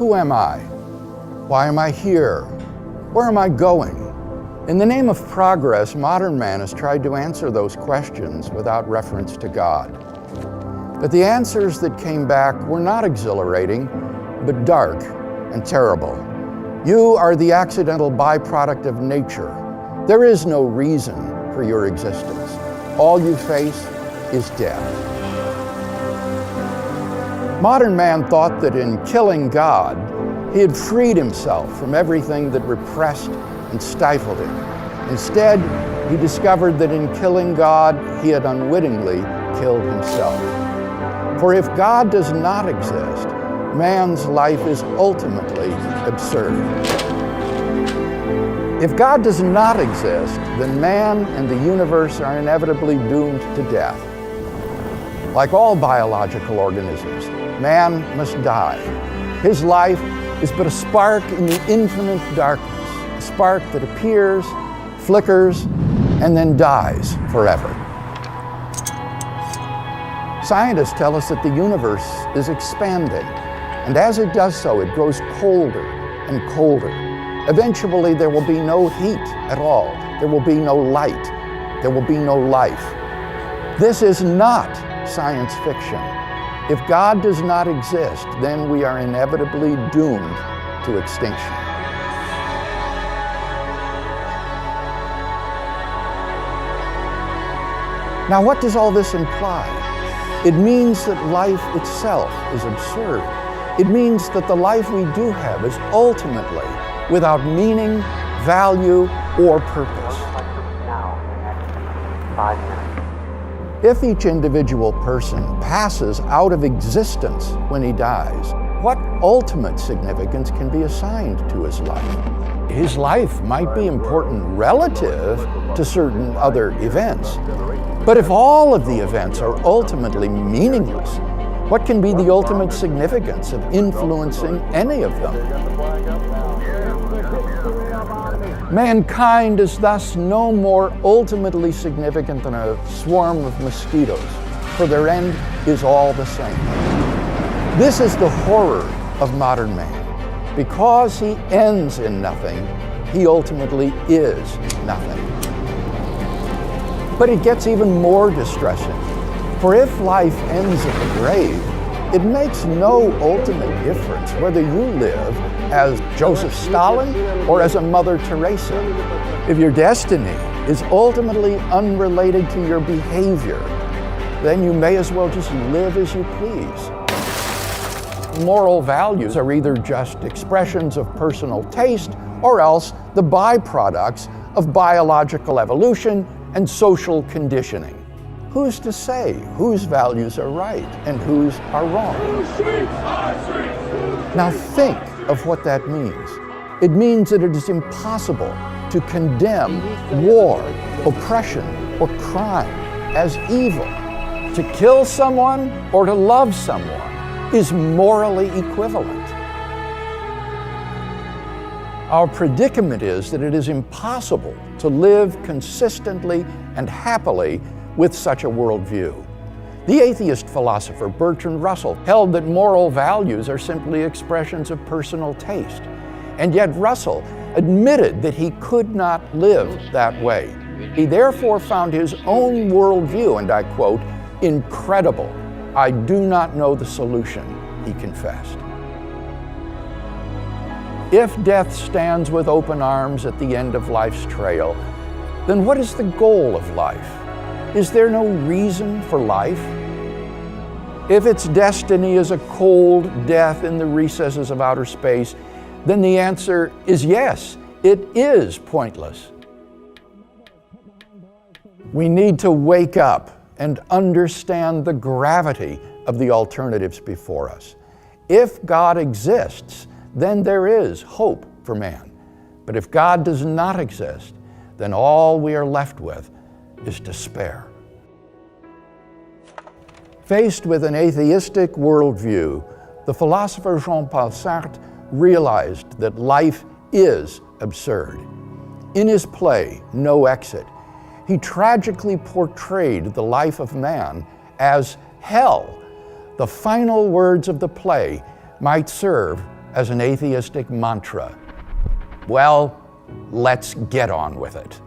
Who am I? Why am I here? Where am I going? In the name of progress, modern man has tried to answer those questions without reference to God. But the answers that came back were not exhilarating, but dark and terrible. You are the accidental byproduct of nature. There is no reason for your existence. All you face is death. Modern man thought that in killing God, he had freed himself from everything that repressed and stifled him. Instead, he discovered that in killing God, he had unwittingly killed himself. For if God does not exist, man's life is ultimately absurd. If God does not exist, then man and the universe are inevitably doomed to death. Like all biological organisms, man must die. His life is but a spark in the infinite darkness, a spark that appears, flickers, and then dies forever. Scientists tell us that the universe is expanding, and as it does so, it grows colder and colder. Eventually, there will be no heat at all. There will be no light. There will be no life. This is not science fiction. If God does not exist, then we are inevitably doomed to extinction. Now, what does all this imply? It means that life itself is absurd. It means that the life we do have is ultimately without meaning, value, or purpose. If each individual person passes out of existence when he dies, what ultimate significance can be assigned to his life? His life might be important relative to certain other events, but if all of the events are ultimately meaningless, what can be the ultimate significance of influencing any of them? Mankind is thus no more ultimately significant than a swarm of mosquitoes, for their end is all the same. This is the horror of modern man. Because he ends in nothing, he ultimately is nothing. But it gets even more distressing. For if life ends in the grave, it makes no ultimate difference whether you live as Joseph Stalin or as a Mother Teresa. If your destiny is ultimately unrelated to your behavior, then you may as well just live as you please. Moral values are either just expressions of personal taste or else the byproducts of biological evolution and social conditioning. Who's to say whose values are right and whose are wrong? Now think of what that means. It means that it is impossible to condemn war, oppression, or crime as evil. To kill someone or to love someone is morally equivalent. Our predicament is that it is impossible to live consistently and happily with such a worldview. The atheist philosopher Bertrand Russell held that moral values are simply expressions of personal taste. And yet Russell admitted that he could not live that way. He therefore found his own worldview, and I quote, "incredible. I do not know the solution," he confessed. If death stands with open arms at the end of life's trail, then what is the goal of life? Is there no reason for life? If its destiny is a cold death in the recesses of outer space, then the answer is yes, it is pointless. We need to wake up and understand the gravity of the alternatives before us. If God exists, then there is hope for man. But if God does not exist, then all we are left with is despair. Faced with an atheistic worldview, the philosopher Jean-Paul Sartre realized that life is absurd. In his play, No Exit, he tragically portrayed the life of man as hell. The final words of the play might serve as an atheistic mantra. Well, let's get on with it.